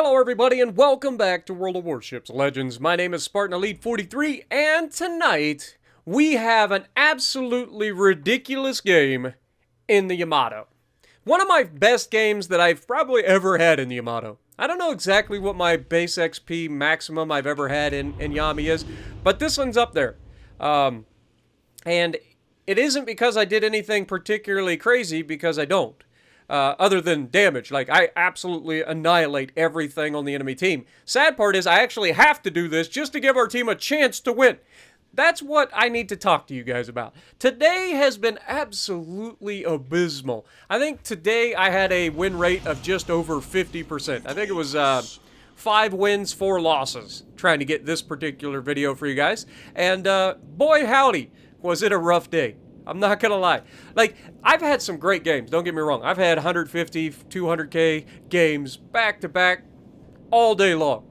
Hello everybody and welcome back to World of Warships Legends. My name is Spartan Elite 43 and tonight we have an absolutely ridiculous game in the Yamato. One of my best games that I've probably ever had in the Yamato. I don't know exactly what my base XP maximum I've ever had in Yami is, but this one's up there. And it isn't because I did anything particularly crazy, because I don't. Other than damage. Like, I absolutely annihilate everything on the enemy team. Sad part is I actually have to do this just to give our team a chance to win. That's what I need to talk to you guys about. Today has been absolutely abysmal. I think today I had a win rate of just over 50%. I think it was 5 wins, 4 losses, trying to get this particular video for you guys. And boy howdy, was it a rough day. I'm not gonna lie. Like, I've had some great games, don't get me wrong. I've had 150, 200k games back to back all day long.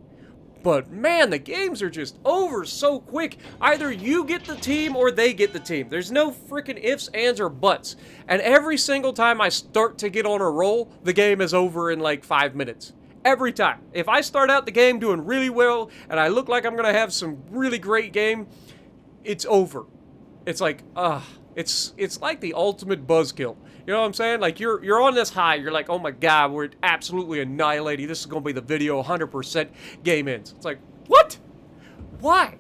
But man, the games are just over so quick. Either you get the team or they get the team. There's no freaking ifs, ands, or buts. And every single time I start to get on a roll, the game is over in like 5 minutes. Every time. If I start out the game doing really well and I look like I'm gonna have some really great game, it's over. It's like, It's like the ultimate buzzkill. You know what I'm saying? Like, you're on this high. You're like, oh my god, we're absolutely annihilating. This is going to be the video, 100% game ends. It's like, what? Why?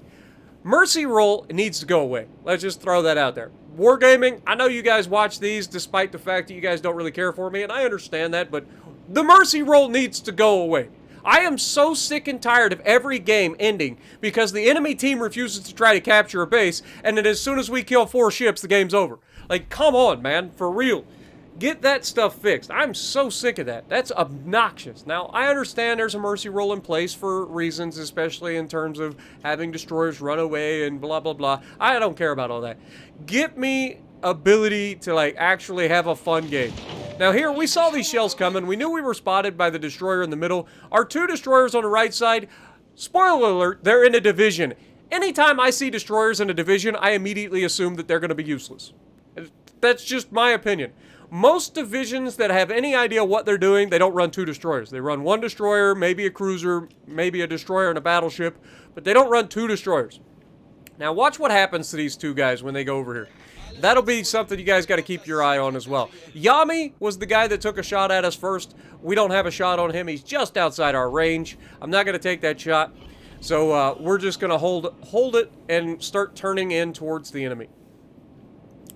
Mercy roll needs to go away. Let's just throw that out there. Wargaming, I know you guys watch these despite the fact that you guys don't really care for me, and I understand that, but the mercy roll needs to go away. I am so sick and tired of every game ending because the enemy team refuses to try to capture a base, and then as soon as we kill 4 ships, the game's over. Like, come on, man, for real. Get that stuff fixed. I'm so sick of that. That's obnoxious. Now, I understand there's a mercy roll in place for reasons, especially in terms of having destroyers run away and blah, blah, blah. I don't care about all that. Get me ability to, like, actually have a fun game. Now here, we saw these shells coming. We knew we were spotted by the destroyer in the middle. Our 2 destroyers on the right side, spoiler alert, they're in a division. Anytime I see destroyers in a division, I immediately assume that they're going to be useless. That's just my opinion. Most divisions that have any idea what they're doing, they don't run 2 destroyers. They run 1 destroyer, maybe a cruiser, maybe a destroyer and a battleship, but they don't run 2 destroyers. Now watch what happens to these 2 guys when they go over here. That'll be something you guys got to keep your eye on as well. Yami was the guy that took a shot at us first. We don't have a shot on him. He's just outside our range. I'm not going to take that shot. So we're just going to hold it and start turning in towards the enemy.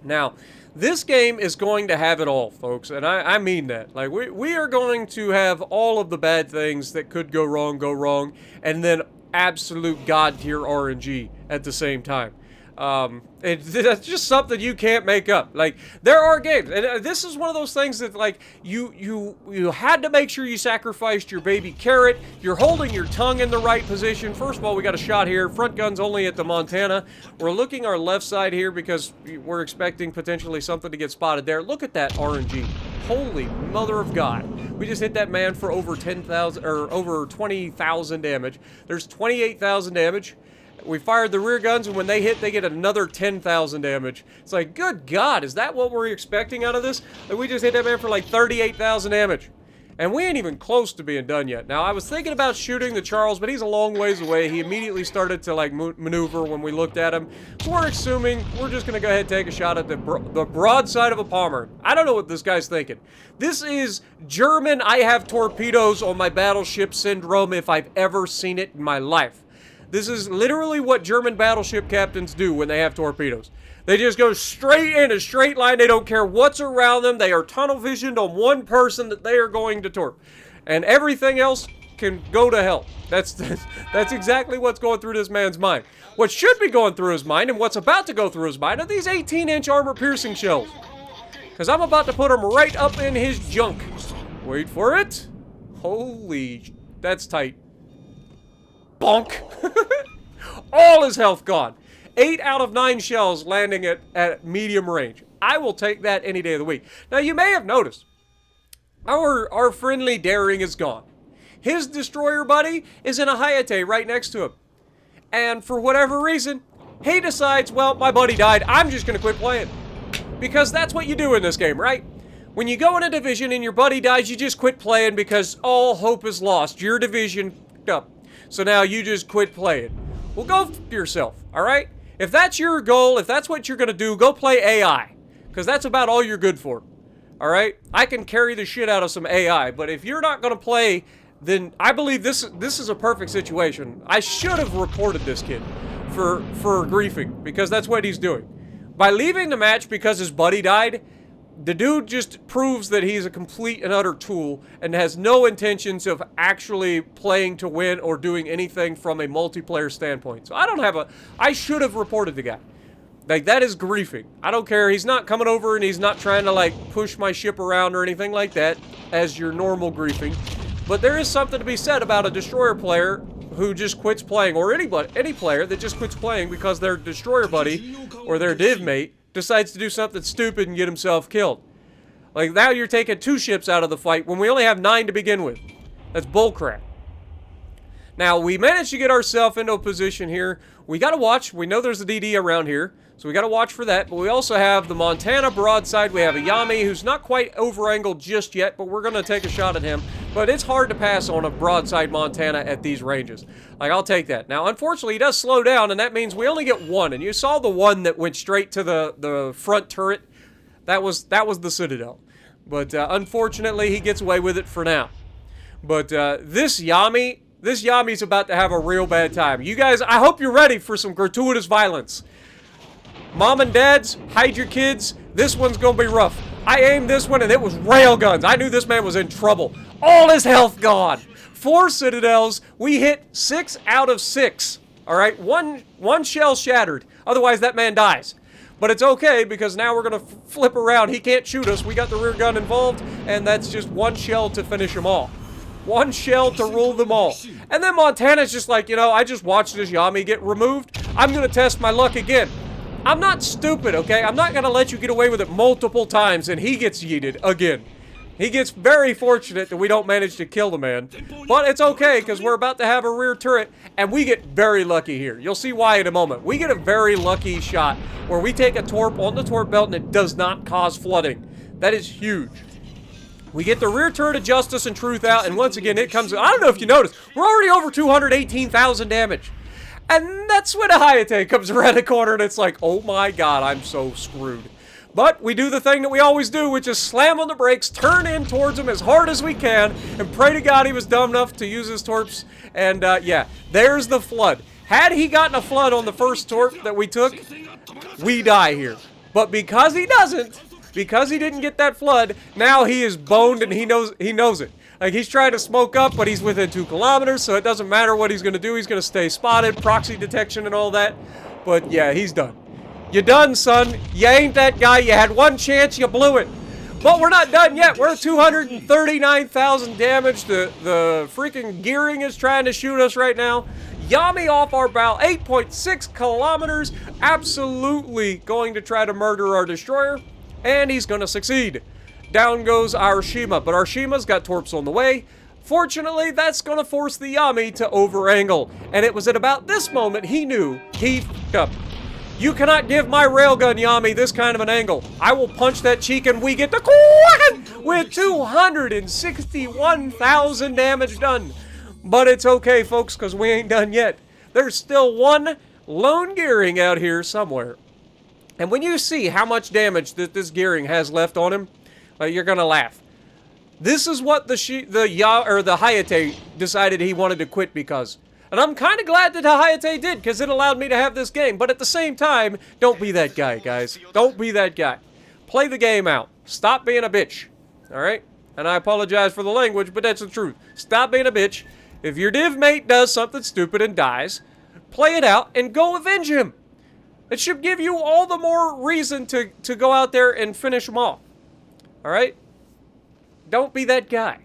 Now, this game is going to have it all, folks. And I mean that. Like, we are going to have all of the bad things that could go wrong. And then absolute god-tier RNG at the same time. That's just something you can't make up. Like, there are games, and this is one of those things that, like, you had to make sure you sacrificed your baby carrot. You're holding your tongue in the right position. First of all, we got a shot here. Front gun's only at the Montana. We're looking our left side here because we're expecting potentially something to get spotted there. Look at that RNG. Holy mother of God. We just hit that man for over 10,000 or over 20,000 damage. There's 28,000 damage. We fired the rear guns, and when they hit, they get another 10,000 damage. It's like, good God, is that what we're expecting out of this? Like, we just hit that man for like 38,000 damage. And we ain't even close to being done yet. Now, I was thinking about shooting the Charles, but he's a long ways away. He immediately started to, like, maneuver when we looked at him. So we're assuming we're just going to go ahead and take a shot at the broadside of a Palmer. I don't know what this guy's thinking. This is German, I have torpedoes on my battleship syndrome if I've ever seen it in my life. This is literally what German battleship captains do when they have torpedoes. They just go straight in a straight line. They don't care what's around them. They are tunnel visioned on one person that they are going to torp. And everything else can go to hell. That's exactly what's going through this man's mind. What should be going through his mind and what's about to go through his mind are these 18-inch armor-piercing shells. Because I'm about to put them right up in his junk. Wait for it. Holy, that's tight. Bonk. All his health gone. 8 out of 9 shells landing at medium range. I will take that any day of the week. Now, you may have noticed, our friendly Daring is gone. His destroyer buddy is in a Hayate right next to him. And for whatever reason, he decides, well, my buddy died. I'm just going to quit playing. Because that's what you do in this game, right? When you go in a division and your buddy dies, you just quit playing because all hope is lost. Your division up. So now you just quit playing. Well, go f yourself, alright? If that's your goal, if that's what you're going to do, go play AI. Because that's about all you're good for. Alright? I can carry the shit out of some AI, but if you're not going to play, then I believe this is a perfect situation. I should have reported this kid for griefing, because that's what he's doing. By leaving the match because his buddy died, the dude just proves that he's a complete and utter tool and has no intentions of actually playing to win or doing anything from a multiplayer standpoint. So I should have reported the guy. Like, that is griefing. I don't care. He's not coming over and he's not trying to, like, push my ship around or anything like that as your normal griefing. But there is something to be said about a destroyer player who just quits playing, or any player that just quits playing because their destroyer buddy or their div mate decides to do something stupid and get himself killed. Like, now you're taking 2 ships out of the fight when we only have 9 to begin with. That's bullcrap. Now, we managed to get ourselves into a position here. We gotta watch. We know there's a DD around here, so we gotta watch for that. But we also have the Montana broadside. We have a Yami who's not quite over-angled just yet, but we're gonna take a shot at him. But it's hard to pass on a broadside Montana at these ranges. Like, I'll take that. Now, unfortunately, he does slow down, and that means we only get 1. And you saw the one that went straight to the front turret. That was the Citadel. But unfortunately, he gets away with it for now. But this Yami's about to have a real bad time. You guys, I hope you're ready for some gratuitous violence. Mom and dads, hide your kids. This one's gonna be rough. I aimed this one and it was railguns. I knew this man was in trouble. All his health gone. 4 citadels. We hit 6 out of 6. All right, one shell shattered. Otherwise, that man dies. But it's okay, because now we're gonna flip around. He can't shoot us. We got the rear gun involved, and that's just 1 shell to finish them all. 1 shell to rule them all. And then Montana's just like, you know, I just watched this Yami get removed. I'm gonna test my luck again. I'm not stupid, okay? I'm not gonna let you get away with it multiple times and he gets yeeted again. He gets very fortunate that we don't manage to kill the man. But it's okay, because we're about to have a rear turret, and we get very lucky here. You'll see why in a moment. We get a very lucky shot where we take a torp on the torp belt and it does not cause flooding. That is huge. We get the rear turret of justice and truth out, and once again it comes... I don't know if you noticed, we're already over 218,000 damage. And that's when a Hayate comes around the corner and it's like, oh my god, I'm so screwed. But we do the thing that we always do, which is slam on the brakes, turn in towards him as hard as we can, and pray to God he was dumb enough to use his torps. And yeah, there's the flood. Had he gotten a flood on the first torp that we took, we die here. But because he doesn't, because he didn't get that flood, now he is boned and he knows it. Like, he's trying to smoke up, but he's within 2 kilometers, so it doesn't matter what he's going to do. He's going to stay spotted, proxy detection and all that. But yeah, he's done. You're done, son. You ain't that guy. You had 1 chance, you blew it. But we're not done yet. We're at 239,000 damage. The freaking gearing is trying to shoot us right now. Yami off our bow, 8.6 kilometers. Absolutely going to try to murder our destroyer. And he's going to succeed. Down goes our Shima, but our Shima's got torps on the way. Fortunately, that's going to force the Yami to over-angle. And it was at about this moment he knew he f***ed up. You cannot give my railgun Yami this kind of an angle. I will punch that cheek and we get the quack with 261,000 damage done. But it's okay, folks, because we ain't done yet. There's still 1 lone gearing out here somewhere. And when you see how much damage that this gearing has left on him, you're gonna laugh. This is what the Hayate decided he wanted to quit because. And I'm kind of glad that the Hayate did, because it allowed me to have this game. But at the same time, don't be that guy, guys. Don't be that guy. Play the game out. Stop being a bitch. Alright? And I apologize for the language, but that's the truth. Stop being a bitch. If your div mate does something stupid and dies, play it out and go avenge him. It should give you all the more reason to go out there and finish him off. Alright? Don't be that guy.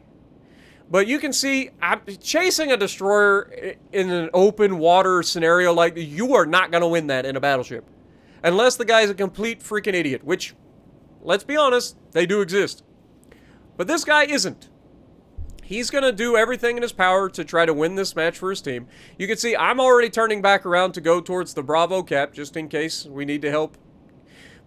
But you can see, I'm chasing a destroyer in an open water scenario like this. You are not going to win that in a battleship. Unless the guy's a complete freaking idiot. Which, let's be honest, they do exist. But this guy isn't. He's going to do everything in his power to try to win this match for his team. You can see I'm already turning back around to go towards the Bravo cap, just in case we need to help.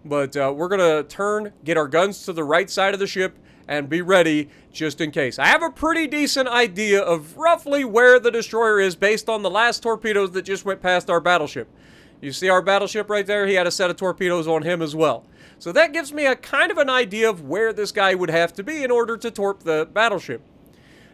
But we're going to get our guns to the right side of the ship, and be ready just in case. I have a pretty decent idea of roughly where the destroyer is based on the last torpedoes that just went past our battleship. You see our battleship right there? He had a set of torpedoes on him as well. So that gives me a kind of an idea of where this guy would have to be in order to torp the battleship.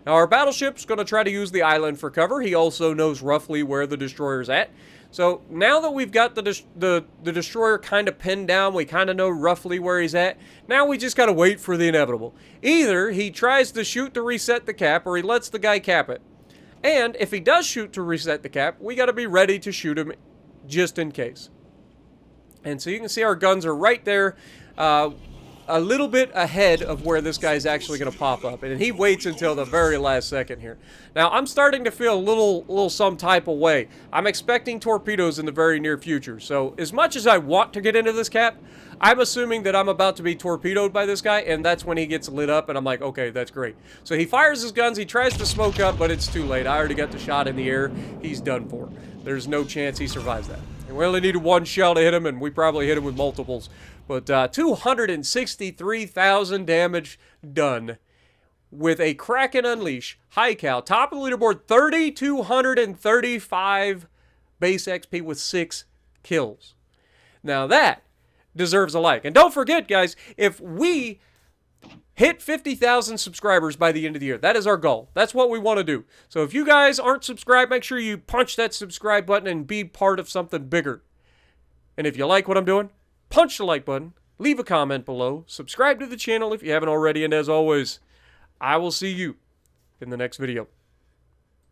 Now our battleship's going to try to use the island for cover. He also knows roughly where the destroyer's at. So now that we've got the destroyer kind of pinned down, we kind of know roughly where he's at. Now we just got to wait for the inevitable. Either he tries to shoot to reset the cap, or he lets the guy cap it. And if he does shoot to reset the cap, we got to be ready to shoot him just in case. And so you can see our guns are right there, a little bit ahead of where this guy's actually going to pop up. And he waits until the very last second here. Now, I'm starting to feel a little some type of way. I'm expecting torpedoes in the very near future. So, as much as I want to get into this cap, I'm assuming that I'm about to be torpedoed by this guy, and that's when he gets lit up, and I'm like, okay, that's great. So he fires his guns, he tries to smoke up, but it's too late. I already got the shot in the air. He's done for. There's no chance he survives that. And we only needed one shell to hit him, and we probably hit him with multiples. But 263,000 damage done with a Kraken Unleash, high cal, top of the leaderboard, 3,235 base XP with 6 kills. Now that deserves a like. And don't forget, guys, if we hit 50,000 subscribers by the end of the year, that is our goal. That's what we want to do. So if you guys aren't subscribed, make sure you punch that subscribe button and be part of something bigger. And if you like what I'm doing, punch the like button, leave a comment below, subscribe to the channel if you haven't already, and as always, I will see you in the next video.